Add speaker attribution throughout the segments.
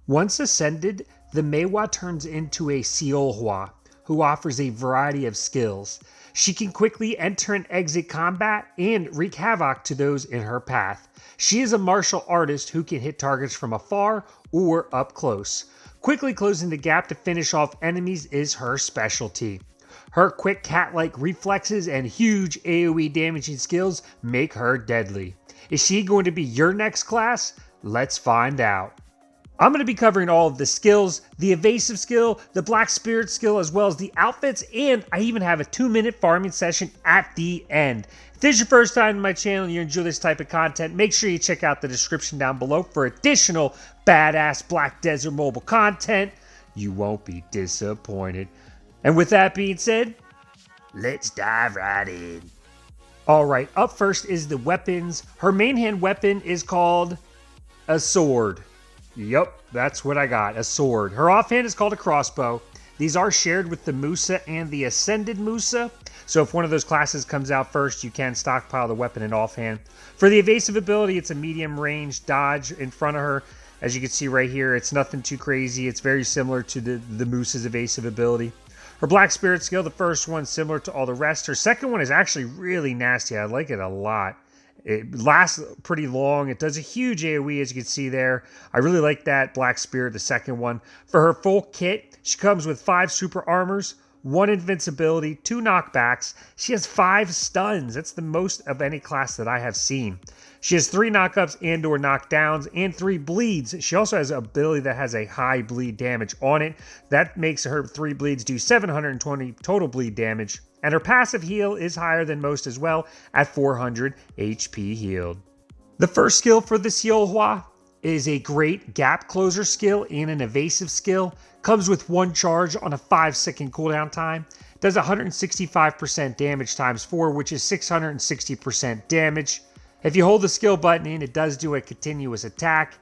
Speaker 1: Once ascended, the Maehwa turns into a Seolhwa, who offers a variety of skills. She can quickly enter and exit combat and wreak havoc to those in her path. She is a martial artist who can hit targets from afar or up close. Quickly closing the gap to finish off enemies is her specialty. Her quick cat-like reflexes and huge AoE damaging skills make her deadly. Is she going to be your next class? Let's find out. I'm going to be covering all of the skills, the evasive skill, the black spirit skill, as well as the outfits, and I even have a 2-minute farming session at the end. If this is your first time on my channel and you enjoy this type of content, make sure you check out the description down below for additional badass Black Desert mobile content. You won't be disappointed. And with that being said, let's dive right in. Alright, up first is the weapons. Her main hand weapon is called a sword. Yup, that's what I got, a sword. Her offhand is called a crossbow. These are shared with the Musa and the Ascended Musa, so if one of those classes comes out first, you can stockpile the weapon in offhand. For the evasive ability, it's a medium range dodge in front of her. As you can see right here, it's nothing too crazy. It's very similar to the Musa's evasive ability. Her black spirit skill, the first one, similar to all the rest. Her second one is actually really nasty. I like it a lot. It lasts pretty long. It does a huge AoE, as you can see there. I really like that Black Spirit, the second one. For her full kit, she comes with 5 super armors, 1 invincibility, 2 knockbacks. She has 5 stuns. That's the most of any class that I have seen. She has 3 knockups and or knockdowns and 3 bleeds. She also has an ability that has a high bleed damage on it. That makes her 3 bleeds do 720 total bleed damage. And her passive heal is higher than most as well at 400 HP healed. The first skill for the Seolhwa is a great gap closer skill and an evasive skill. Comes with 1 charge on a 5-second cooldown time. Does 165% damage times 4, which is 660% damage. If you hold the skill button in, it does do a continuous attack.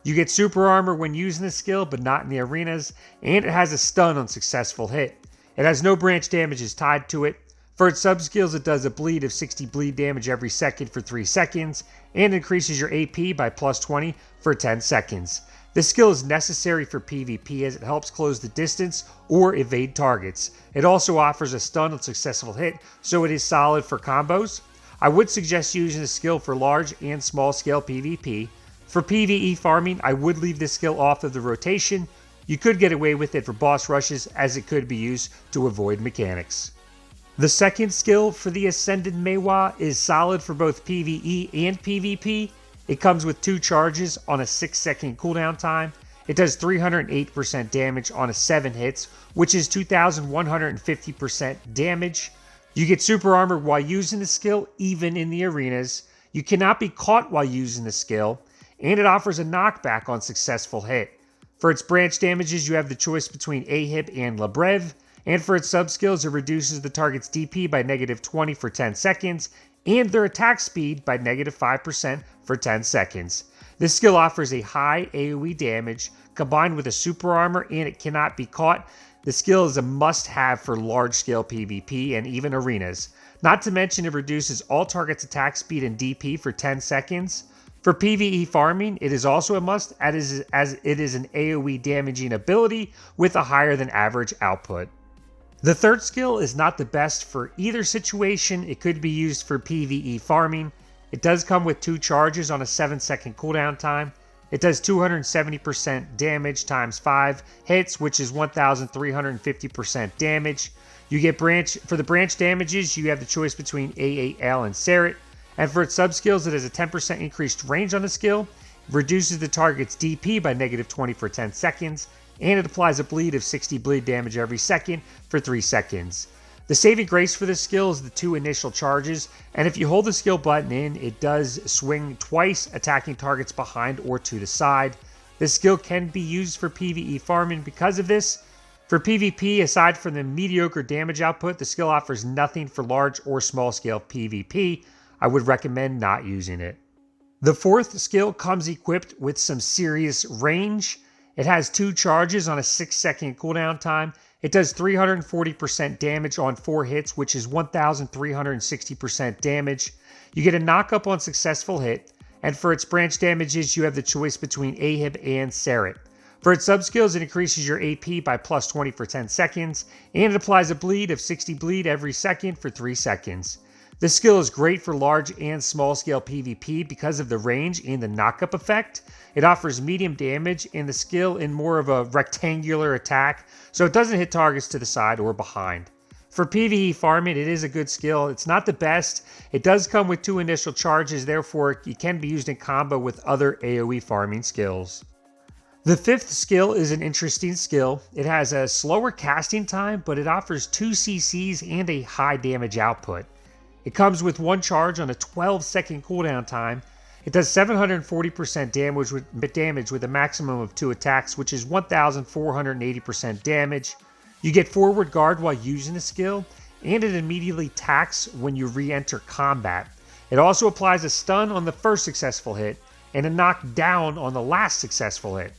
Speaker 1: You get super armor when using the skill, but not in the arenas. And it has a stun on successful hit. It has no branch damages tied to it. For its sub-skills, it does a bleed of 60 bleed damage every second for 3 seconds, and increases your AP by plus 20 for 10 seconds. This skill is necessary for PvP as it helps close the distance or evade targets. It also offers a stun on successful hit, so it is solid for combos. I would suggest using this skill for large and small scale PvP. For PvE farming, I would leave this skill off of the rotation. You could get away with it for boss rushes, as it could be used to avoid mechanics. The second skill for the Ascended Maehwa is solid for both PvE and PvP. It comes with 2 charges on a 6-second cooldown time. It does 308% damage on a 7 hits, which is 2,150% damage. You get super armor while using the skill, even in the arenas. You cannot be caught while using the skill, and it offers a knockback on successful hit. For its branch damages, you have the choice between Ahib and Labrev, and for its sub-skills, it reduces the target's DP by -20 for 10 seconds, and their attack speed by -5% for 10 seconds. This skill offers a high AoE damage, combined with a super armor, and it cannot be caught. The skill is a must-have for large-scale PvP and even arenas. Not to mention, it reduces all targets' attack speed and DP for 10 seconds. For PvE farming, it is also a must, as it is an AoE damaging ability with a higher than average output. The third skill is not the best for either situation. It could be used for PvE farming. It does come with 2 charges on a 7-second cooldown time. It does 270% damage times 5 hits, which is 1,350% damage. You get for the branch damages, you have the choice between AAL and Seret. And for its sub-skills, it has a 10% increased range on the skill, reduces the target's DP by -20 for 10 seconds, and it applies a bleed of 60 bleed damage every second for 3 seconds. The saving grace for this skill is the 2 initial charges, and if you hold the skill button in, it does swing twice, attacking targets behind or to the side. This skill can be used for PvE farming because of this. For PvP, aside from the mediocre damage output, the skill offers nothing for large or small scale PvP. I would recommend not using it. The fourth skill comes equipped with some serious range. It has 2 charges on a 6-second cooldown time. It does 340% damage on 4 hits, which is 1,360% damage. You get a knock-up on successful hit, and for its branch damages, you have the choice between Ahib and Seret. For its subskills, it increases your AP by plus 20 for 10 seconds, and it applies a bleed of 60 bleed every second for 3 seconds. This skill is great for large and small scale PvP because of the range and the knock-up effect. It offers medium damage and the skill in more of a rectangular attack, so it doesn't hit targets to the side or behind. For PvE farming, it is a good skill. It's not the best. It does come with 2 initial charges, therefore it can be used in combo with other AoE farming skills. The fifth skill is an interesting skill. It has a slower casting time, but it offers 2 CCs and a high damage output. It comes with 1 charge on a 12-second cooldown time. It does 740% damage with a maximum of 2 attacks, which is 1,480% damage. You get forward guard while using the skill, and it immediately attacks when you re-enter combat. It also applies a stun on the first successful hit, and a knockdown on the last successful hit.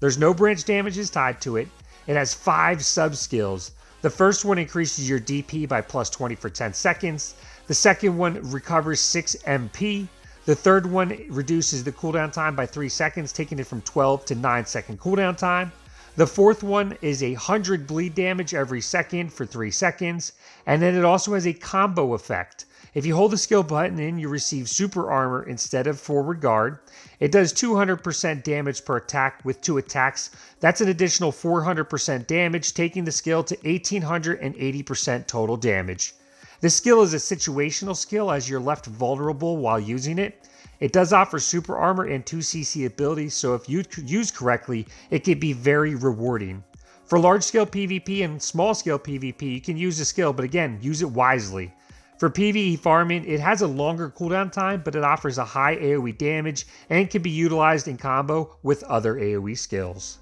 Speaker 1: There's no branch damages tied to it. It has 5 sub-skills. The first one increases your DP by plus 20 for 10 seconds. The second one recovers 6 MP. The third one reduces the cooldown time by 3 seconds, taking it from 12 to 9-second cooldown time. The fourth one is 100 bleed damage every second for 3 seconds. And then it also has a combo effect. If you hold the skill button in, you receive super armor instead of forward guard. It does 200% damage per attack with 2 attacks. That's an additional 400% damage, taking the skill to 1,880% total damage. This skill is a situational skill as you're left vulnerable while using it. It does offer super armor and 2 CC abilities, so if used correctly, it can be very rewarding. For large scale PvP and small scale PvP, you can use the skill, but again, use it wisely. For PvE farming, it has a longer cooldown time, but it offers a high AoE damage and can be utilized in combo with other AoE skills.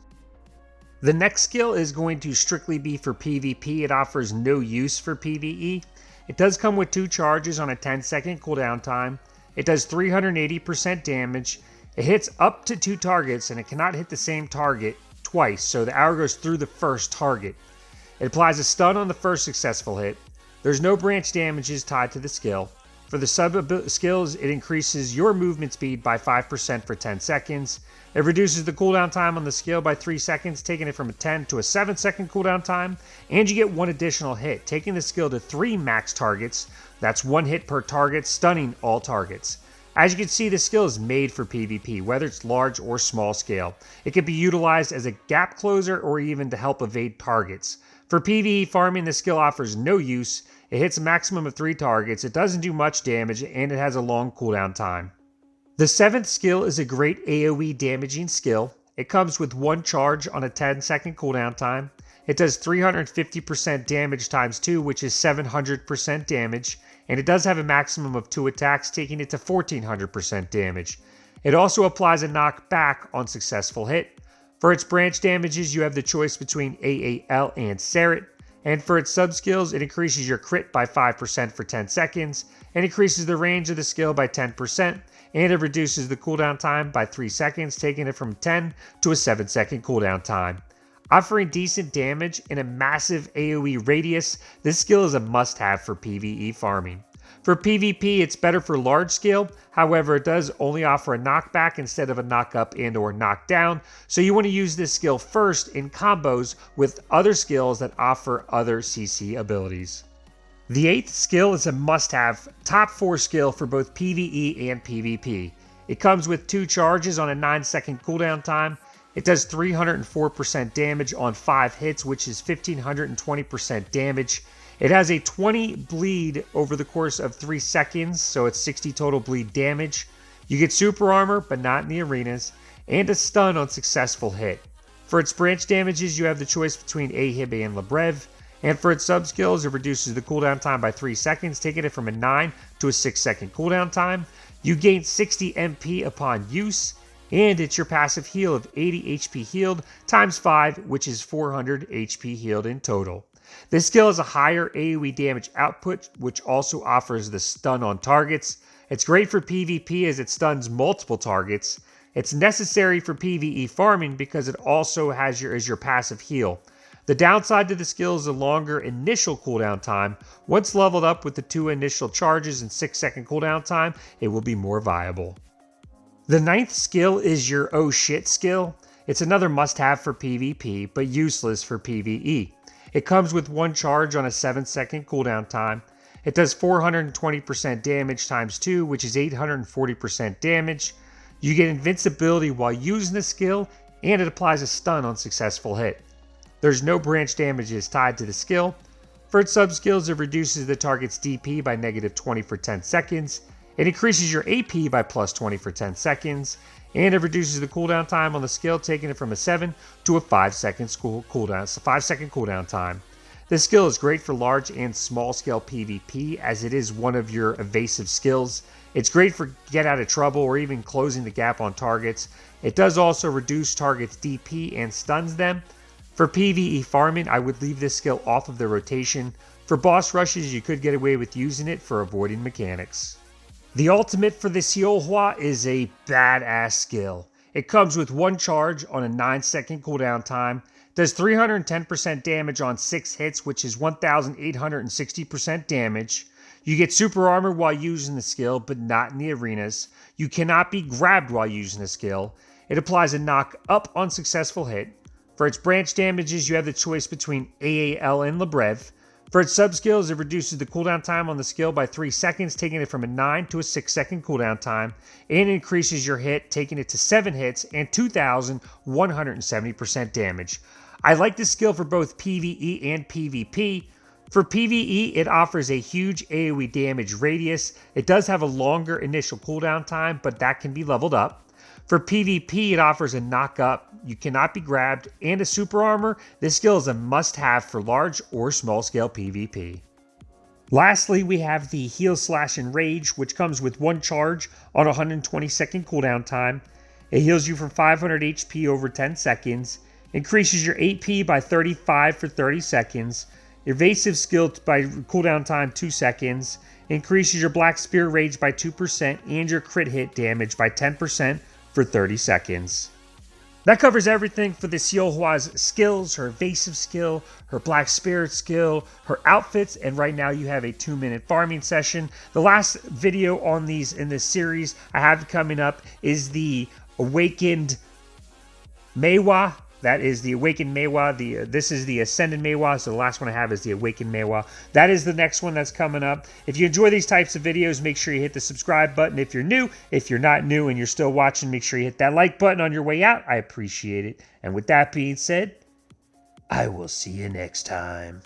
Speaker 1: The next skill is going to strictly be for PvP. It offers no use for PvE. It does come with 2 charges on a 10-second cooldown time. It does 380% damage. It hits up to 2 targets, and it cannot hit the same target twice, so the arrow goes through the first target. It applies a stun on the first successful hit. There's no branch damages tied to the skill. For the sub-skills, it increases your movement speed by 5% for 10 seconds. It reduces the cooldown time on the skill by 3 seconds, taking it from a 10 to a 7-second cooldown time. And you get 1 additional hit, taking the skill to 3 max targets. That's 1 hit per target, stunning all targets. As you can see, the skill is made for PvP, whether it's large or small scale. It can be utilized as a gap closer or even to help evade targets. For PvE farming, the skill offers no use. It hits a maximum of 3 targets, it doesn't do much damage, and it has a long cooldown time. The 7th skill is a great AoE damaging skill. It comes with 1 charge on a 10-second cooldown time. It does 350% damage times 2, which is 700% damage, and it does have a maximum of 2 attacks, taking it to 1400% damage. It also applies a knockback on successful hit. For its branch damages, you have the choice between AAL and Seret. And for its sub-skills, it increases your crit by 5% for 10 seconds, and increases the range of the skill by 10%, and it reduces the cooldown time by 3 seconds, taking it from 10 to a 7-second cooldown time. Offering decent damage in a massive AoE radius, this skill is a must-have for PvE farming. For PvP, it's better for large scale, however it does only offer a knockback instead of a knockup and or knockdown, so you want to use this skill first in combos with other skills that offer other CC abilities. The 8th skill is a must-have top 4 skill for both PvE and PvP. It comes with 2 charges on a 9-second cooldown time. It does 304% damage on 5 hits, which is 1520% damage. It has a 20 bleed over the course of 3 seconds, so it's 60 total bleed damage. You get super armor, but not in the arenas, and a stun on successful hit. For its branch damages, you have the choice between Ahib and Lebrev, and for its sub-skills, it reduces the cooldown time by 3 seconds, taking it from a 9 to a 6-second cooldown time. You gain 60 MP upon use, and it's your passive heal of 80 HP healed times 5, which is 400 HP healed in total. This skill has a higher AoE damage output, which also offers the stun on targets. It's great for PvP as it stuns multiple targets. It's necessary for PvE farming because it also has your passive heal. The downside to the skill is a longer initial cooldown time. Once leveled up with the 2 initial charges and 6-second cooldown time, it will be more viable. The 9th skill is your oh shit skill. It's another must-have for PvP, but useless for PvE. It comes with 1 charge on a 7-second cooldown time. It does 420% damage times 2, which is 840% damage. You get invincibility while using the skill, and it applies a stun on successful hit. There's no branch damages tied to the skill. For its sub-skills, it reduces the target's DP by -20 for 10 seconds. It increases your AP by +20 for 10 seconds. And it reduces the cooldown time on the skill, taking it from a 7 to a 5-second cooldown. It's a 5-second cooldown time. This skill is great for large and small scale PvP as it is one of your evasive skills. It's great for get out of trouble or even closing the gap on targets. It does also reduce targets' DP and stuns them. For PvE farming, I would leave this skill off of the rotation. For boss rushes, you could get away with using it for avoiding mechanics. The ultimate for the Seolhwa is a badass skill. It comes with 1 charge on a 9-second cooldown time, does 310% damage on 6 hits, which is 1,860% damage. You get super armor while using the skill, but not in the arenas. You cannot be grabbed while using the skill. It applies a knock up on successful hit. For its branch damages, you have the choice between AAL and Lebrev. For its sub-skills, it reduces the cooldown time on the skill by 3 seconds, taking it from a 9 to a 6-second cooldown time, and increases your hit, taking it to 7 hits and 2,170% damage. I like this skill for both PvE and PvP. For PvE, it offers a huge AoE damage radius. It does have a longer initial cooldown time, but that can be leveled up. For PvP, it offers a knock up, you cannot be grabbed, and a super armor. This skill is a must-have for large or small-scale PvP. Lastly, we have the Heal Slash and Rage, which comes with 1 charge on a 120-second cooldown time. It heals you for 500 HP over 10 seconds, increases your AP by 35 for 30 seconds, evasive skill by cooldown time 2 seconds, increases your Black Spear Rage by 2%, and your crit hit damage by 10% for 30 seconds. That covers everything for the Seolhwa's skills, her evasive skill, her Black Spirit skill, her outfits, and right now you have a 2-minute farming session. The last video on these in this series I have coming up is the Awakened Maehwa. That is the Awakened Maehwa. This is the Ascended Maehwa, so the last one I have is the Awakened Maehwa. That is the next one that's coming up. If you enjoy these types of videos, make sure you hit the subscribe button if you're new. If you're not new and you're still watching, make sure you hit that like button on your way out. I appreciate it. And with that being said, I will see you next time.